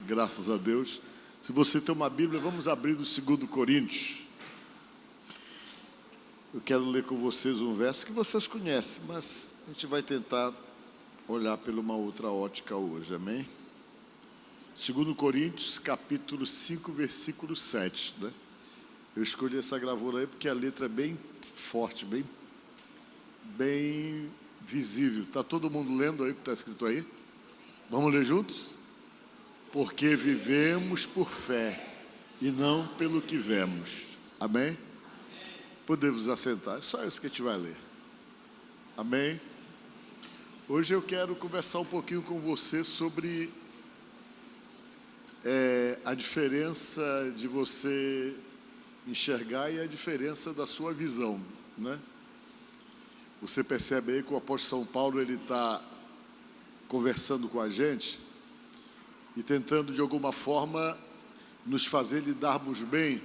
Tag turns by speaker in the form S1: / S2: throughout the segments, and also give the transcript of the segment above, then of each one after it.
S1: graças a Deus. Se você tem uma Bíblia, vamos abrir no 2 Coríntios. Eu quero ler com vocês um verso que vocês conhecem, mas a gente vai tentar olhar por uma outra ótica hoje, amém? 2 Coríntios, capítulo 5, versículo 7, né? Eu escolhi essa gravura aí porque a letra é bem forte, bem visível. Está todo mundo lendo aí o que está escrito aí? Vamos ler juntos? Porque vivemos por fé e não pelo que vemos. Amém? Podemos assentar, é só isso que a gente vai ler. Amém? Hoje eu quero conversar um pouquinho com você sobre a diferença de você enxergar e a diferença da sua visão, né? Você percebe aí que o apóstolo São Paulo, ele está conversando com a gente e tentando de alguma forma nos fazer lidarmos bem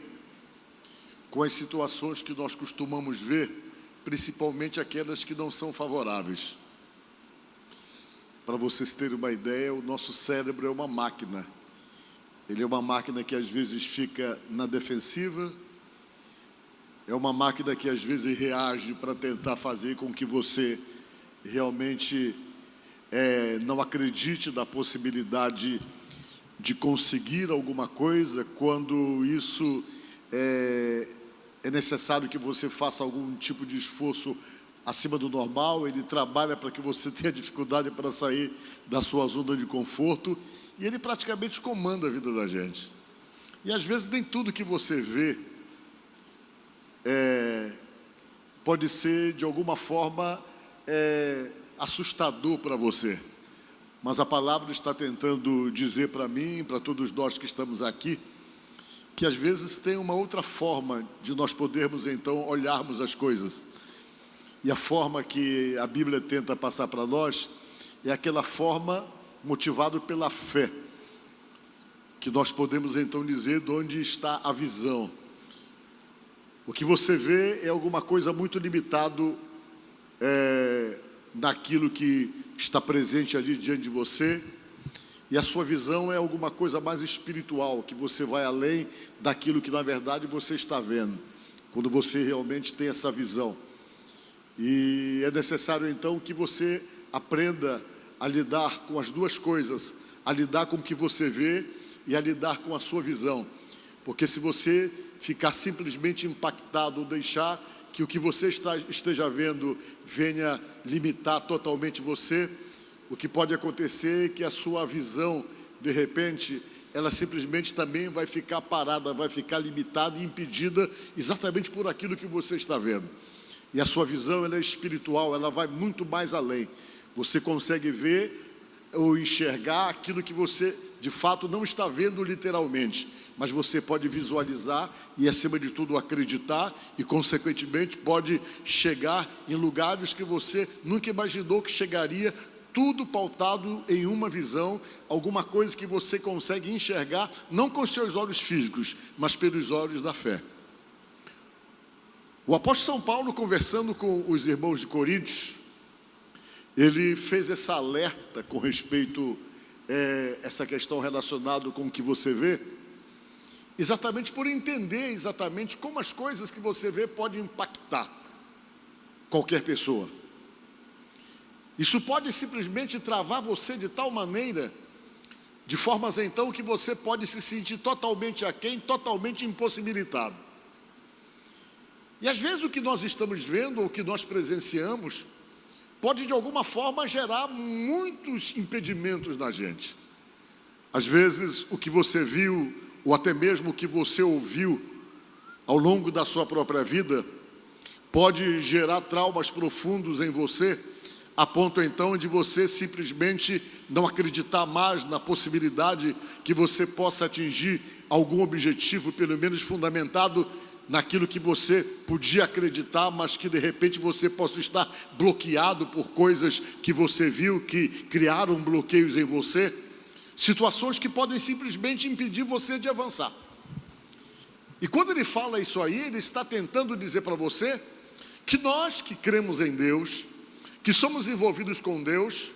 S1: com as situações que nós costumamos ver, principalmente aquelas que não são favoráveis. Para vocês terem uma ideia, o nosso cérebro é uma máquina. Ele é uma máquina que às vezes fica na defensiva, é uma máquina que às vezes reage para tentar fazer com que você realmente não acredite na possibilidade de conseguir alguma coisa, quando isso é necessário que você faça algum tipo de esforço acima do normal. Ele trabalha para que você tenha dificuldade para sair da sua zona de conforto, e ele praticamente comanda a vida da gente. E às vezes nem tudo que você vê pode ser de alguma forma assustador para você, mas a palavra está tentando dizer para mim, para todos nós que estamos aqui, que às vezes tem uma outra forma de nós podermos então olharmos as coisas. E a forma que a Bíblia tenta passar para nós é aquela forma motivada pela fé, que nós podemos então dizer de onde está a visão. O que você vê é alguma coisa muito limitado naquilo que está presente ali diante de você, e a sua visão é alguma coisa mais espiritual, que você vai além daquilo que na verdade você está vendo, quando você realmente tem essa visão. E é necessário então que você aprenda a lidar com as duas coisas, a lidar com o que você vê e a lidar com a sua visão, porque se você ficar simplesmente impactado ou deixar que o que você esteja vendo venha limitar totalmente você, o que pode acontecer é que a sua visão, de repente, ela simplesmente também vai ficar parada, vai ficar limitada e impedida exatamente por aquilo que você está vendo. E a sua visão, ela é espiritual, ela vai muito mais além. Você consegue ver ou enxergar aquilo que você de fato não está vendo literalmente, mas você pode visualizar e, acima de tudo, acreditar, e consequentemente pode chegar em lugares que você nunca imaginou que chegaria, tudo pautado em uma visão, alguma coisa que você consegue enxergar, não com seus olhos físicos, mas pelos olhos da fé. O apóstolo São Paulo, conversando com os irmãos de Coríntios, ele fez essa alerta com respeito a essa questão relacionada com o que você vê, exatamente por entender exatamente como as coisas que você vê podem impactar qualquer pessoa. Isso pode simplesmente travar você de tal maneira, de formas então que você pode se sentir totalmente aquém, totalmente impossibilitado. E às vezes o que nós estamos vendo, ou o que nós presenciamos, pode de alguma forma gerar muitos impedimentos na gente. Às vezes o que você viu, ou até mesmo o que você ouviu ao longo da sua própria vida, pode gerar traumas profundos em você, a ponto então de você simplesmente não acreditar mais na possibilidade que você possa atingir algum objetivo, pelo menos fundamentado naquilo que você podia acreditar, mas que de repente você possa estar bloqueado por coisas que você viu, que criaram bloqueios em você, situações que podem simplesmente impedir você de avançar. E quando ele fala isso aí, ele está tentando dizer para você que nós que cremos em Deus, que somos envolvidos com Deus,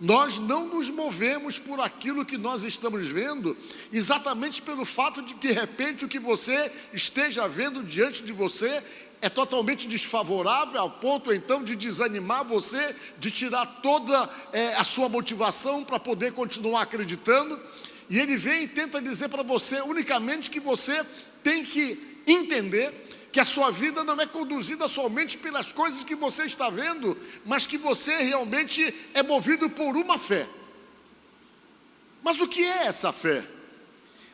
S1: Nós não nos movemos por aquilo que nós estamos vendo, exatamente pelo fato de que, de repente, o que você esteja vendo diante de você é totalmente desfavorável, ao ponto, então, de desanimar você, de tirar toda a sua motivação para poder continuar acreditando. E ele vem e tenta dizer para você unicamente que você tem que entender que a sua vida não é conduzida somente pelas coisas que você está vendo, mas que você realmente é movido por uma fé. Mas o que é essa fé?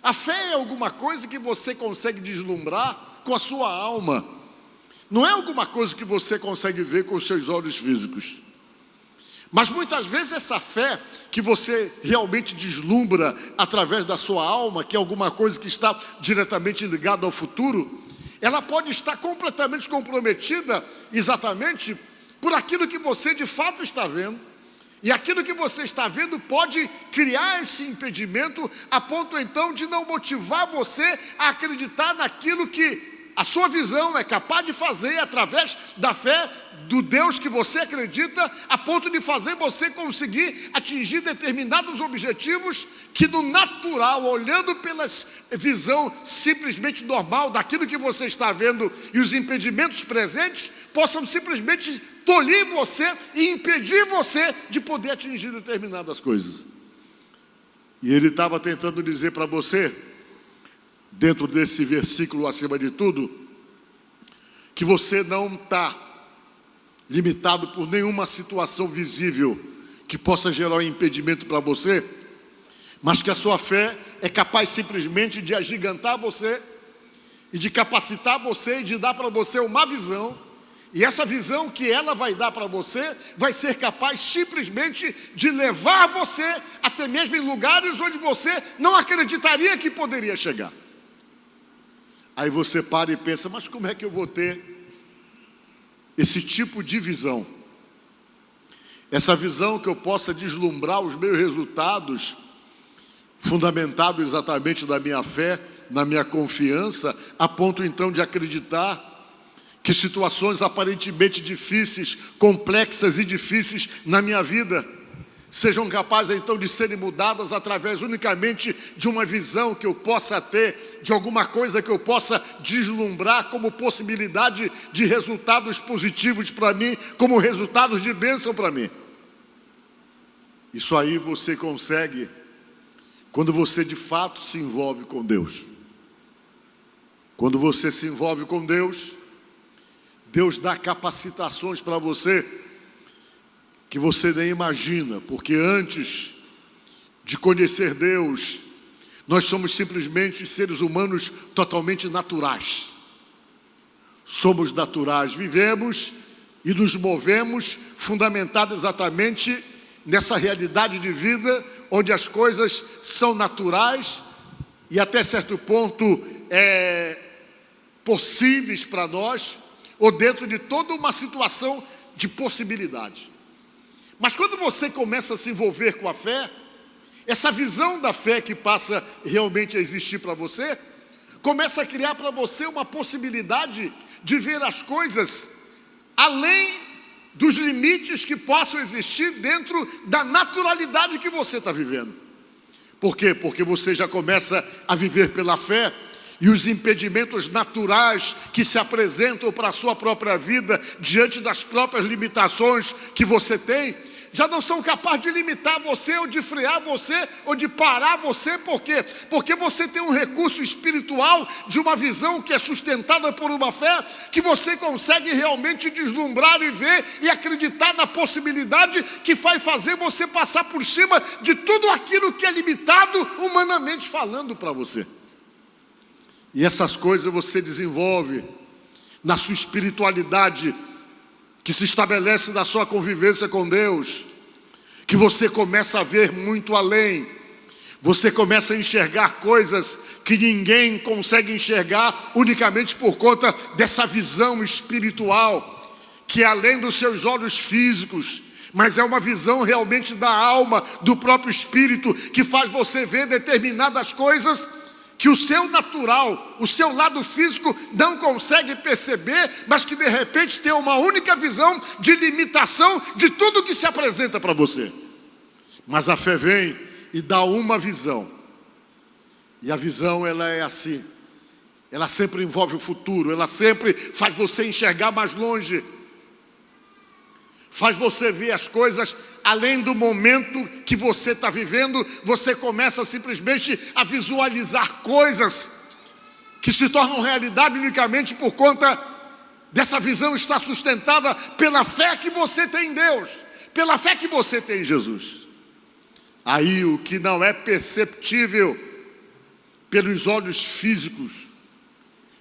S1: A fé é alguma coisa que você consegue deslumbrar com a sua alma. Não é alguma coisa que você consegue ver com os seus olhos físicos. Mas muitas vezes essa fé que você realmente deslumbra através da sua alma, que é alguma coisa que está diretamente ligada ao futuro, ela pode estar completamente comprometida exatamente por aquilo que você de fato está vendo. E aquilo que você está vendo pode criar esse impedimento a ponto então de não motivar você a acreditar naquilo que a sua visão é capaz de fazer através da fé do Deus que você acredita, a ponto de fazer você conseguir atingir determinados objetivos que no natural, olhando pela visão simplesmente normal daquilo que você está vendo e os impedimentos presentes, possam simplesmente tolir você e impedir você de poder atingir determinadas coisas. E ele estava tentando dizer para você, dentro desse versículo acima de tudo, que você não está limitado por nenhuma situação visível que possa gerar um impedimento para você, mas que a sua fé é capaz simplesmente de agigantar você e de capacitar você e de dar para você uma visão, e essa visão que ela vai dar para você vai ser capaz simplesmente de levar você até mesmo em lugares onde você não acreditaria que poderia chegar. Aí você para e pensa, mas como é que eu vou ter esse tipo de visão? Essa visão que eu possa deslumbrar os meus resultados, fundamentado exatamente na minha fé, na minha confiança, a ponto então de acreditar que situações aparentemente difíceis, complexas e difíceis na minha vida, sejam capazes então de serem mudadas através unicamente de uma visão que eu possa ter, de alguma coisa que eu possa deslumbrar como possibilidade de resultados positivos para mim, como resultados de bênção para mim. Isso aí você consegue quando você de fato se envolve com Deus. Quando você se envolve com Deus, Deus dá capacitações para você que você nem imagina, porque antes de conhecer Deus, nós somos simplesmente seres humanos totalmente naturais. Somos naturais, vivemos e nos movemos fundamentados exatamente nessa realidade de vida, onde as coisas são naturais e até certo ponto possíveis para nós, ou dentro de toda uma situação de possibilidade. Mas quando você começa a se envolver com a fé, essa visão da fé que passa realmente a existir para você, começa a criar para você uma possibilidade de ver as coisas além dos limites que possam existir dentro da naturalidade que você está vivendo. Por quê? Porque você já começa a viver pela fé, e os impedimentos naturais que se apresentam para a sua própria vida, diante das próprias limitações que você tem, já não são capazes de limitar você, ou de frear você, ou de parar você. Por quê? Porque você tem um recurso espiritual de uma visão que é sustentada por uma fé, que você consegue realmente deslumbrar e ver e acreditar na possibilidade que vai fazer você passar por cima de tudo aquilo que é limitado humanamente falando para você. E essas coisas você desenvolve na sua espiritualidade, que se estabelece na sua convivência com Deus, que você começa a ver muito além, você começa a enxergar coisas que ninguém consegue enxergar unicamente por conta dessa visão espiritual, que é além dos seus olhos físicos, mas é uma visão realmente da alma, do próprio espírito, que faz você ver determinadas coisas que o seu natural, o seu lado físico não consegue perceber, mas que de repente tem uma única visão de limitação de tudo que se apresenta para você. Mas a fé vem e dá uma visão. E a visão, ela é assim. Ela sempre envolve o futuro. Ela sempre faz você enxergar mais longe. Faz você ver as coisas além do momento que você está vivendo. Você começa simplesmente a visualizar coisas que se tornam realidade unicamente por conta dessa visão estar sustentada pela fé que você tem em Deus, pela fé que você tem em Jesus. Aí o que não é perceptível pelos olhos físicos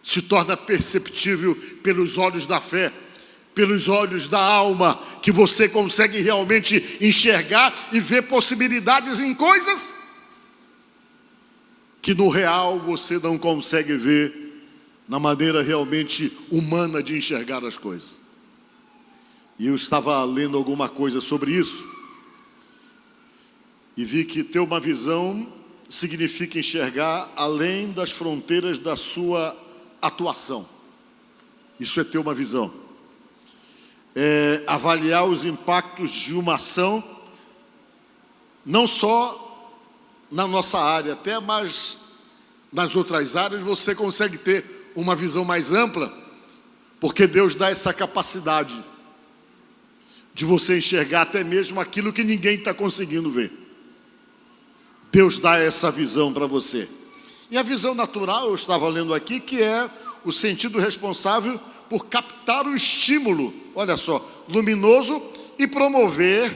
S1: se torna perceptível pelos olhos da fé, pelos olhos da alma, que você consegue realmente enxergar e ver possibilidades em coisas que no real você não consegue ver na maneira realmente humana de enxergar as coisas. E eu estava lendo alguma coisa sobre isso e vi que ter uma visão significa enxergar além das fronteiras da sua atuação. Isso é ter uma visão. É avaliar os impactos de uma ação, não só na nossa área, até mais nas outras áreas você consegue ter uma visão mais ampla, porque Deus dá essa capacidade de você enxergar até mesmo aquilo que ninguém está conseguindo ver. Deus dá essa visão para você. E a visão natural, eu estava lendo aqui, que é o sentido responsável por captar o estímulo, olha só, luminoso e promover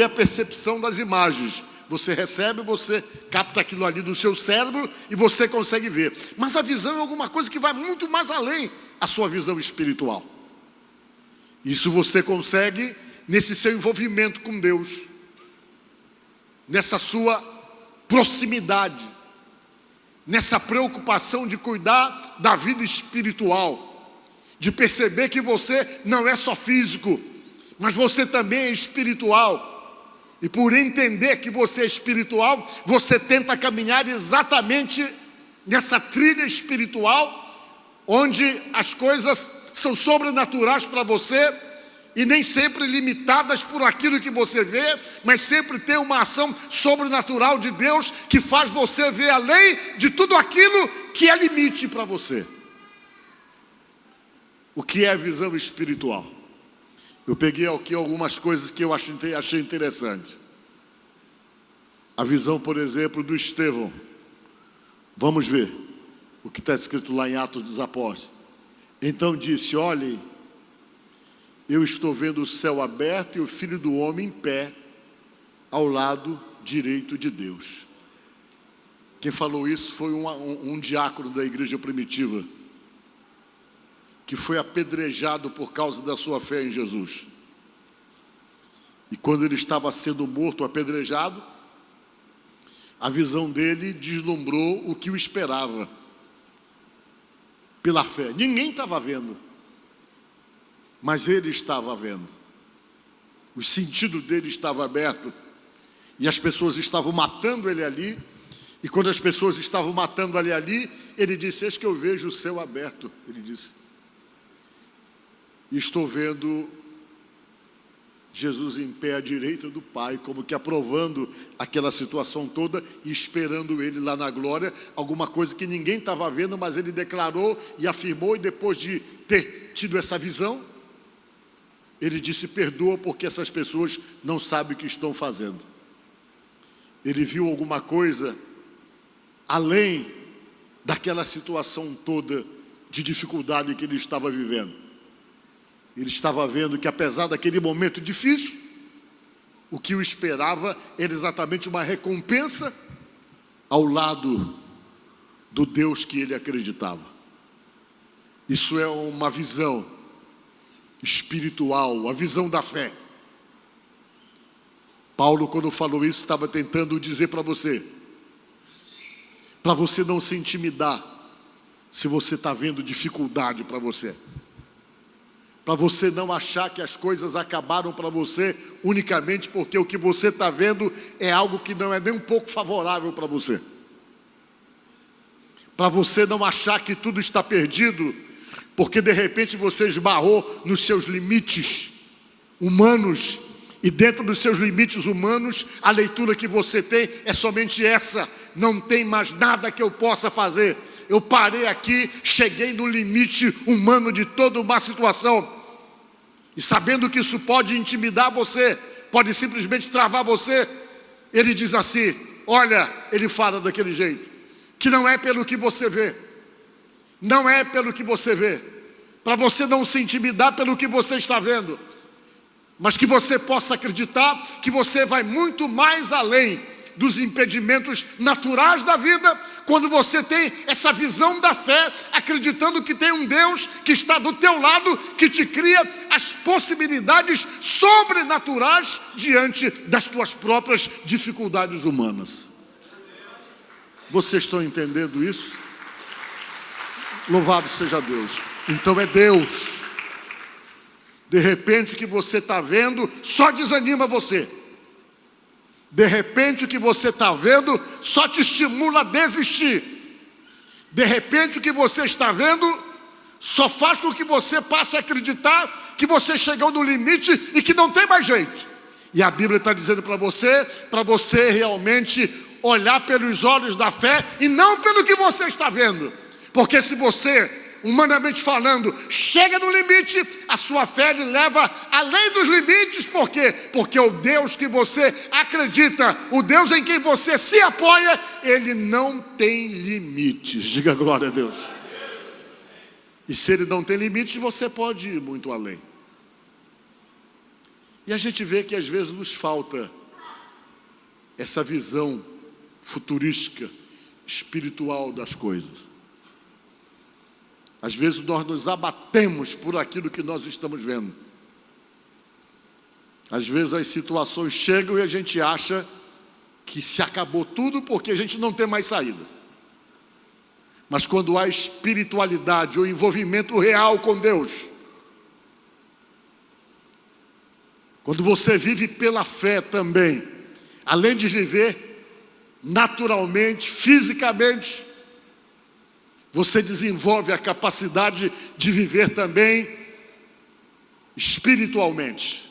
S1: a percepção das imagens. Você recebe, você capta aquilo ali do seu cérebro e você consegue ver. Mas a visão é alguma coisa que vai muito mais além da sua visão espiritual. Isso você consegue nesse seu envolvimento com Deus, nessa sua proximidade, nessa preocupação de cuidar da vida espiritual, de perceber que você não é só físico, mas você também é espiritual. E por entender que você é espiritual, você tenta caminhar exatamente nessa trilha espiritual, onde as coisas são sobrenaturais para você, e nem sempre limitadas por aquilo que você vê, mas sempre tem uma ação sobrenatural de Deus que faz você ver além de tudo aquilo que é limite para você. O que é a visão espiritual? Eu peguei aqui algumas coisas que eu achei interessante. A visão, por exemplo, do Estevão. Vamos ver o que está escrito lá em Atos dos Apóstolos. Então disse: olhem, eu estou vendo o céu aberto e o Filho do Homem em pé ao lado direito de Deus. Quem falou isso foi um diácono da igreja primitiva, que foi apedrejado por causa da sua fé em Jesus. E quando ele estava sendo morto, apedrejado, a visão dele deslumbrou o que o esperava, pela fé. Ninguém estava vendo, mas ele estava vendo. O sentido dele estava aberto, e as pessoas estavam matando ele ali. E quando as pessoas estavam matando ele ali, ele disse: eis que eu vejo o céu aberto. Ele disse: e estou vendo Jesus em pé à direita do Pai, como que aprovando aquela situação toda e esperando ele lá na glória. Alguma coisa que ninguém estava vendo, mas ele declarou e afirmou. E depois de ter tido essa visão, ele disse: perdoa, porque essas pessoas não sabem o que estão fazendo. Ele viu alguma coisa além daquela situação toda de dificuldade que ele estava vivendo. Ele estava vendo que, apesar daquele momento difícil, o que o esperava era exatamente uma recompensa ao lado do Deus que ele acreditava. Isso é uma visão espiritual, a visão da fé. Paulo, quando falou isso, estava tentando dizer para você não se intimidar se você está vendo dificuldade para você, para você não achar que as coisas acabaram para você unicamente porque o que você está vendo é algo que não é nem um pouco favorável para você, para você não achar que tudo está perdido porque de repente você esbarrou nos seus limites humanos E dentro dos seus limites humanos, a leitura que você tem é somente essa: não tem mais nada que eu possa fazer. Eu parei aqui, cheguei no limite humano de toda uma situação. E sabendo que isso pode intimidar você, pode simplesmente travar você, ele diz assim: olha, ele fala daquele jeito, que não é pelo que você vê, não é pelo que você vê, para você não se intimidar pelo que você está vendo, mas que você possa acreditar que você vai muito mais além dos impedimentos naturais da vida, quando você tem essa visão da fé, acreditando que tem um Deus que está do teu lado, que te cria as possibilidades sobrenaturais diante das tuas próprias dificuldades humanas. Vocês estão entendendo isso? Louvado seja Deus. Então é Deus. De repente o que você está vendo só desanima você. De repente o que você está vendo só te estimula a desistir. De repente o que você está vendo só faz com que você passe a acreditar que você chegou no limite e que não tem mais jeito. E a Bíblia está dizendo para você realmente olhar pelos olhos da fé e não pelo que você está vendo. Porque se você, humanamente falando, chega no limite, a sua fé lhe leva além dos limites. Por quê? Porque o Deus que você acredita, o Deus em quem você se apoia, ele não tem limites. Diga glória a Deus. E se ele não tem limites, você pode ir muito além. E a gente vê que às vezes nos falta essa visão futurística, espiritual das coisas. Às vezes nós nos abatemos por aquilo que nós estamos vendo. Às vezes as situações chegam e a gente acha que se acabou tudo porque a gente não tem mais saída. Mas quando há espiritualidade, o envolvimento real com Deus, quando você vive pela fé também, além de viver naturalmente, fisicamente, você desenvolve a capacidade de viver também espiritualmente.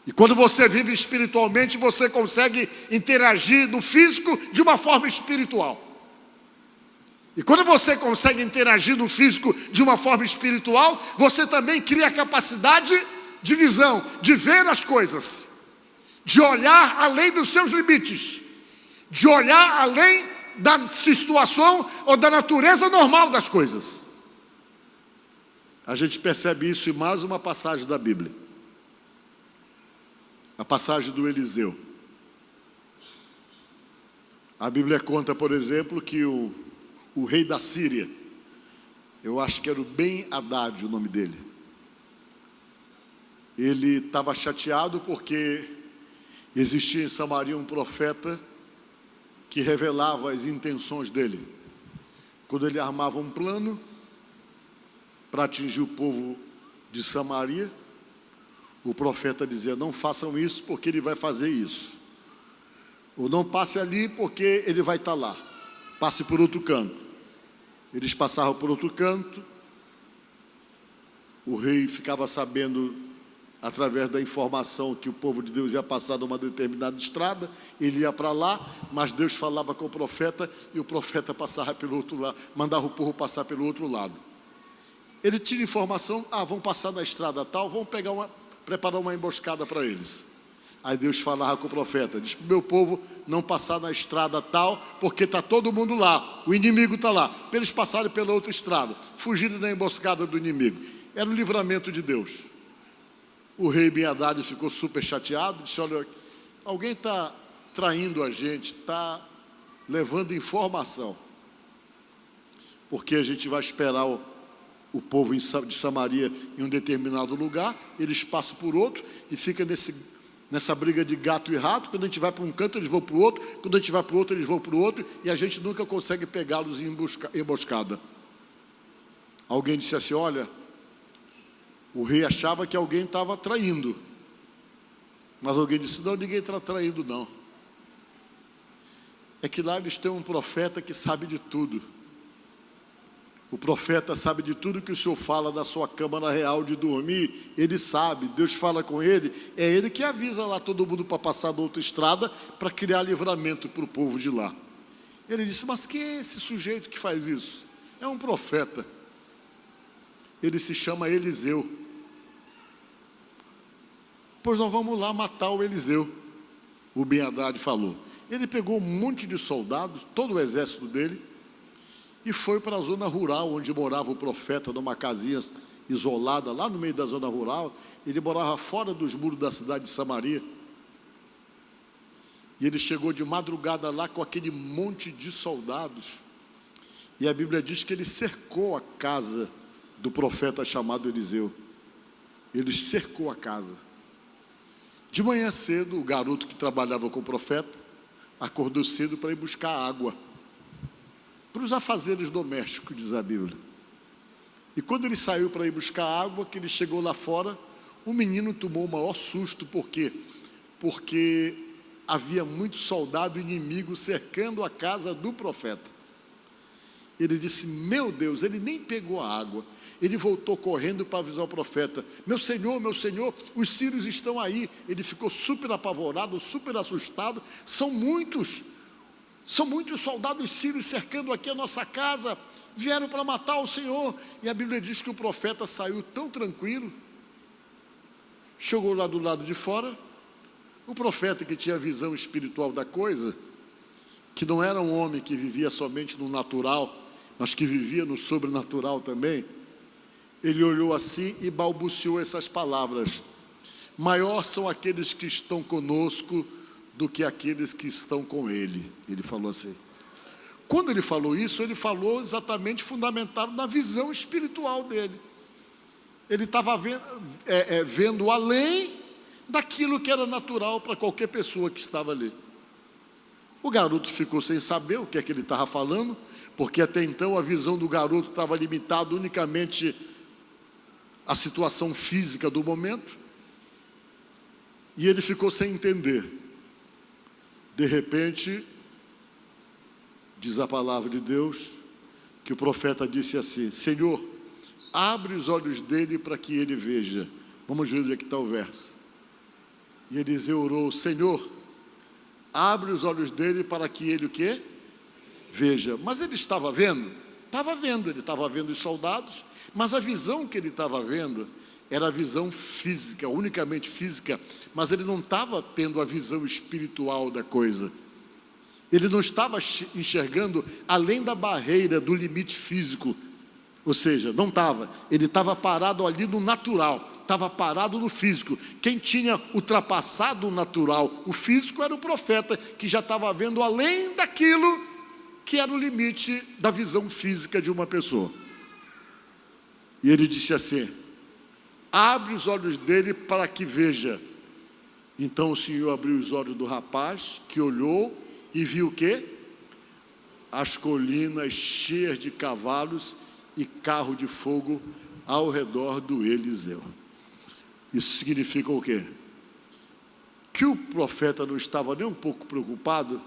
S1: E quando você vive espiritualmente, você consegue interagir no físico de uma forma espiritual. E quando você consegue interagir no físico de uma forma espiritual, você também cria a capacidade de visão, de ver as coisas, de olhar além dos seus limites, de olhar além da situação ou da natureza normal das coisas. A gente percebe isso em mais uma passagem da Bíblia. A passagem do Eliseu. A Bíblia conta, por exemplo, que o rei da Síria, eu acho que era o Ben-Hadad o nome dele, ele estava chateado porque existia em Samaria um profeta que revelava as intenções dele. Quando ele armava um plano para atingir o povo de Samaria, o profeta dizia: não façam isso porque ele vai fazer isso. Ou não passe ali porque ele vai estar lá. Passe por outro canto. Eles passavam por outro canto. O rei ficava sabendo, através da informação, que o povo de Deus ia passar numa determinada estrada, ele ia para lá, mas Deus falava com o profeta e o profeta passava pelo outro lado, mandava o povo passar pelo outro lado. Ele tinha informação: vão passar na estrada tal, vão preparar uma emboscada para eles. Aí Deus falava com o profeta: diz para o meu povo não passar na estrada tal, porque está todo mundo lá, o inimigo está lá, para eles passarem pela outra estrada, fugirem da emboscada do inimigo. Era o livramento de Deus. O rei Ben-Hadad ficou super chateado, disse: olha, alguém está traindo a gente, está levando informação, porque a gente vai esperar o povo de Samaria em um determinado lugar, eles passam por outro e fica nessa briga de gato e rato. Quando a gente vai para um canto, eles vão para o outro, quando a gente vai para o outro, eles vão para o outro, e a gente nunca consegue pegá-los em emboscada. Alguém disse assim: olha, o rei achava que alguém estava traindo, mas alguém disse: não, ninguém está traindo não. É que lá eles têm um profeta que sabe de tudo. O profeta sabe de tudo que o Senhor fala da sua câmara real de dormir, ele sabe, Deus fala com ele, é ele que avisa lá todo mundo para passar da outra estrada, para criar livramento para o povo de lá. Ele disse, mas quem é esse sujeito que faz isso? É um profeta. Ele se chama Eliseu. Pois nós vamos lá matar o Eliseu, o Ben-Hadad falou. Ele pegou um monte de soldados, todo o exército dele, e foi para a zona rural, onde morava o profeta, numa casinha isolada, lá no meio da zona rural. Ele morava fora dos muros da cidade de Samaria. E ele chegou de madrugada lá com aquele monte de soldados. E a Bíblia diz que ele cercou a casa do profeta chamado Eliseu. Ele cercou a casa. De manhã cedo, o garoto que trabalhava com o profeta acordou cedo para ir buscar água para os afazeres domésticos, diz a Bíblia. E quando ele saiu para ir buscar água, que ele chegou lá fora, o menino tomou o maior susto. Por quê? Porque havia muito soldado inimigo cercando a casa do profeta. Ele disse, meu Deus, ele nem pegou a água. Ele voltou correndo para avisar o profeta, meu senhor, os sírios estão aí. Ele ficou super apavorado, super assustado. São muitos soldados sírios cercando aqui a nossa casa, vieram para matar o Senhor. E a Bíblia diz que o profeta saiu tão tranquilo, chegou lá do lado de fora. O profeta, que tinha a visão espiritual da coisa, que não era um homem que vivia somente no natural, mas que vivia no sobrenatural também, ele olhou assim e balbuciou essas palavras, maior são aqueles que estão conosco do que aqueles que estão com ele. Ele falou assim. Quando ele falou isso, ele falou exatamente fundamentado na visão espiritual dele. Ele estava vendo além daquilo que era natural para qualquer pessoa que estava ali. O garoto ficou sem saber o que é que ele estava falando, porque até então a visão do garoto estava limitada unicamente à situação física do momento, e ele ficou sem entender. De repente, diz a palavra de Deus, que o profeta disse assim, Senhor, abre os olhos dele para que ele veja. Vamos ver onde é que está o verso. E Eliseu orou, Senhor, abre os olhos dele para que ele o quê? Veja. Mas ele estava vendo? Estava vendo, ele estava vendo os soldados, mas a visão que ele estava vendo era a visão física, unicamente física, mas ele não estava tendo a visão espiritual da coisa. Ele não estava enxergando além da barreira do limite físico, ou seja, não estava, ele estava parado ali no natural, estava parado no físico. Quem tinha ultrapassado o natural, o físico, era o profeta, que já estava vendo além daquilo que era o limite da visão física de uma pessoa. E ele disse assim, abre os olhos dele para que veja. Então o Senhor abriu os olhos do rapaz, que olhou e viu o quê? As colinas cheias de cavalos e carro de fogo ao redor do Eliseu. Isso significa o quê? Que o profeta não estava nem um pouco preocupado,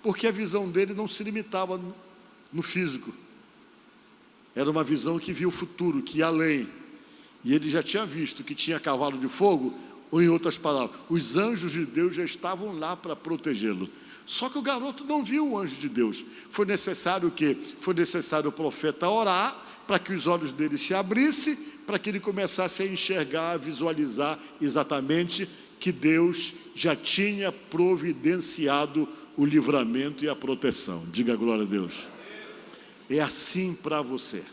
S1: porque a visão dele não se limitava no físico. Era uma visão que via o futuro, que ia além. E ele já tinha visto que tinha cavalo de fogo, ou em outras palavras, os anjos de Deus já estavam lá para protegê-lo. Só que o garoto não viu o anjo de Deus. Foi necessário o quê? Foi necessário o profeta orar para que os olhos dele se abrissem, para que ele começasse a enxergar, a visualizar exatamente que Deus já tinha providenciado o livramento e a proteção. Diga glória a Deus. É assim para você.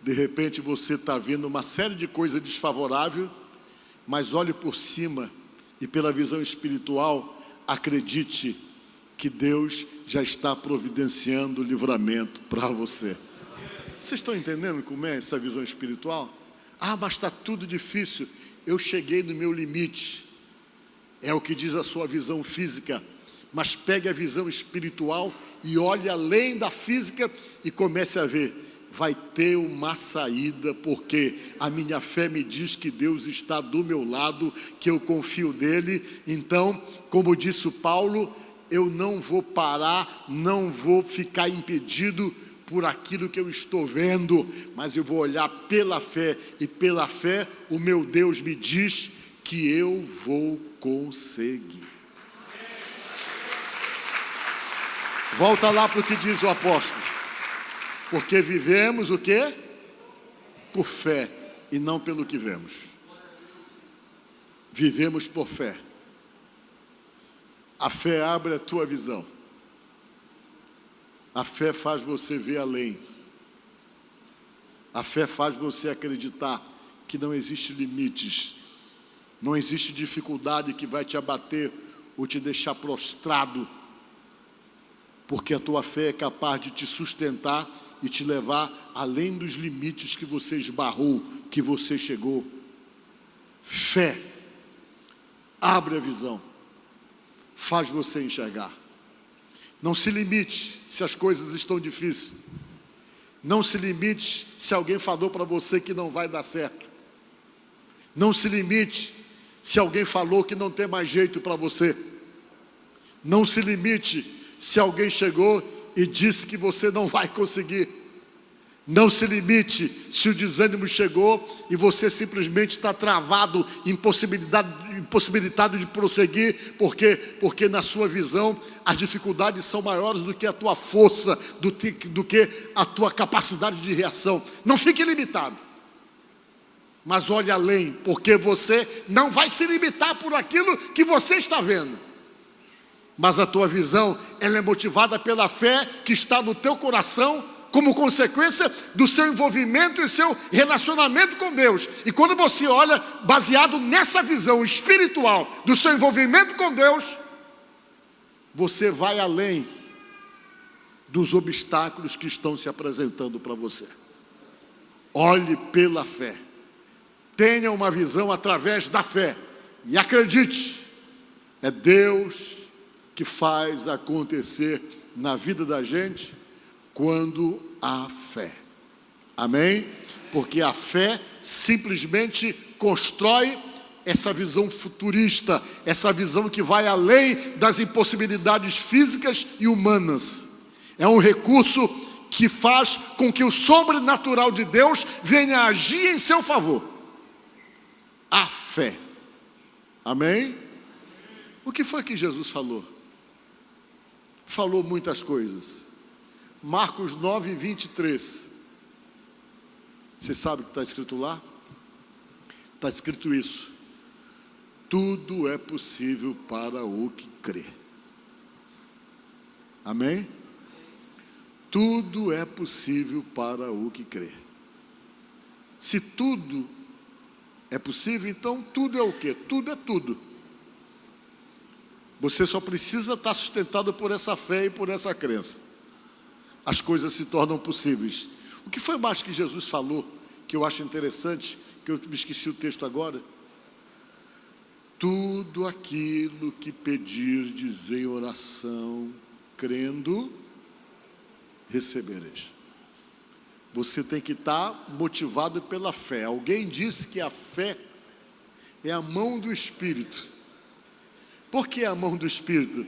S1: De repente você está vendo uma série de coisas desfavoráveis, mas olhe por cima e pela visão espiritual, acredite que Deus já está providenciando o livramento para você. Vocês estão entendendo como é essa visão espiritual? Ah, mas está tudo difícil. Eu cheguei no meu limite. É o que diz a sua visão física. Mas pegue a visão espiritual e olhe além da física e comece a ver. Vai ter uma saída, porque a minha fé me diz que Deus está do meu lado, que eu confio nele. Então, como disse o Paulo, eu não vou parar, não vou ficar impedido, por aquilo que eu estou vendo, mas eu vou olhar pela fé, e pela fé o meu Deus me diz que eu vou conseguir. Volta lá para o que diz o apóstolo. Porque vivemos o quê? Por fé e não pelo que vemos. Vivemos por fé. A fé abre a tua visão. A fé faz você ver além. A fé faz você acreditar que não existe limites, não existe dificuldade que vai te abater ou te deixar prostrado, porque a tua fé é capaz de te sustentar e te levar além dos limites que você esbarrou, que você chegou. Fé abre a visão, faz você enxergar. Não se limite se as coisas estão difíceis. Não se limite se alguém falou para você que não vai dar certo. Não se limite se alguém falou que não tem mais jeito para você. Não se limite se alguém chegou e disse que você não vai conseguir. Não se limite se o desânimo chegou e você simplesmente está travado, impossibilitado de prosseguir, porque na sua visão as dificuldades são maiores do que a tua força, do que a tua capacidade de reação. Não fique limitado, mas olhe além, porque você não vai se limitar por aquilo que você está vendo, mas a tua visão, ela é motivada pela fé que está no teu coração, como consequência do seu envolvimento e seu relacionamento com Deus. E quando você olha baseado nessa visão espiritual do seu envolvimento com Deus, você vai além dos obstáculos que estão se apresentando para você. Olhe pela fé. Tenha uma visão através da fé. E acredite, é Deus que faz acontecer na vida da gente quando há fé. Amém? Porque a fé simplesmente constrói essa visão futurista, essa visão que vai além das impossibilidades físicas e humanas. É um recurso que faz com que o sobrenatural de Deus venha a agir em seu favor. A fé. Amém? O que foi que Jesus falou? Falou muitas coisas. Marcos 9, 23. Você sabe o que está escrito lá? Está escrito isso: tudo é possível para o que crê. Amém? Tudo é possível para o que crê. Se tudo é possível, então tudo é o quê? Tudo é tudo. Você só precisa estar sustentado por essa fé e por essa crença. As coisas se tornam possíveis. O que foi mais que Jesus falou, que eu acho interessante, que eu me esqueci o texto agora? Tudo aquilo que pedirdes em oração, crendo, recebereis. Você tem que estar motivado pela fé. Alguém disse que a fé é a mão do Espírito. Por que a mão do Espírito?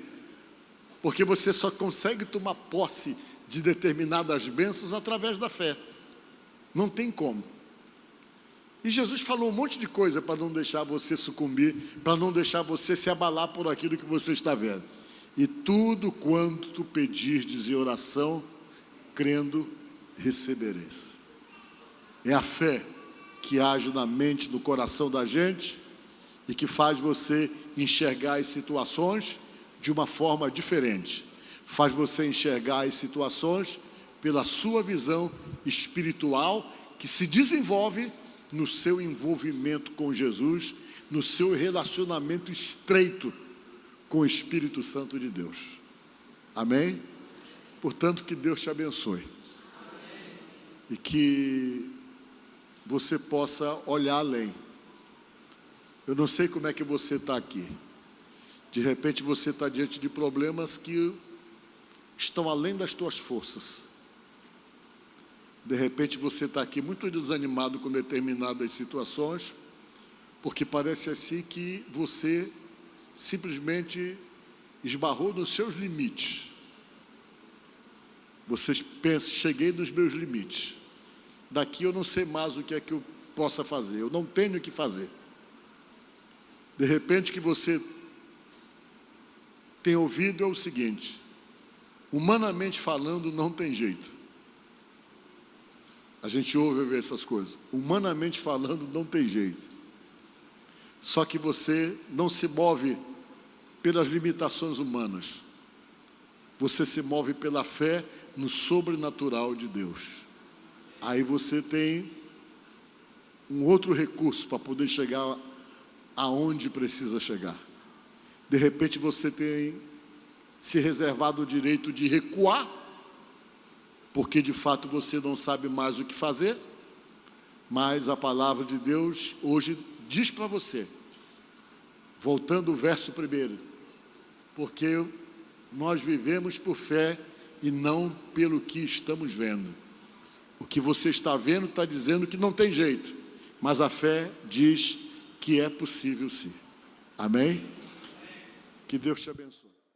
S1: Porque você só consegue tomar posse de determinadas bênçãos através da fé. Não tem como. E Jesus falou um monte de coisa para não deixar você sucumbir, para não deixar você se abalar por aquilo que você está vendo. E tudo quanto pedirdes em oração, crendo, recebereis. É a fé que age na mente, no coração da gente e que faz você enxergar as situações de uma forma diferente. Faz você enxergar as situações pela sua visão espiritual, que se desenvolve no seu envolvimento com Jesus, no seu relacionamento estreito com o Espírito Santo de Deus. Amém? Portanto, que Deus te abençoe. E que você possa olhar além. Eu não sei como é que você está aqui. De repente você está diante de problemas que estão além das tuas forças. De repente você está aqui muito desanimado com determinadas situações, porque parece assim que você simplesmente esbarrou nos seus limites. Vocês pensam, cheguei nos meus limites. Daqui eu não sei mais o que é que eu possa fazer. Eu não tenho o que fazer. De repente, que você tem ouvido é o seguinte: humanamente falando, não tem jeito. A gente ouve essas coisas. Humanamente falando, não tem jeito. Só que você não se move pelas limitações humanas. Você se move pela fé no sobrenatural de Deus. Aí você tem um outro recurso para poder chegar aonde precisa chegar. De repente você tem se reservado o direito de recuar, porque de fato você não sabe mais o que fazer, mas a palavra de Deus hoje diz para você, voltando ao verso 1, porque nós vivemos por fé e não pelo que estamos vendo. O que você está vendo está dizendo que não tem jeito, mas a fé diz que é possível sim. Amém? Que Deus te abençoe.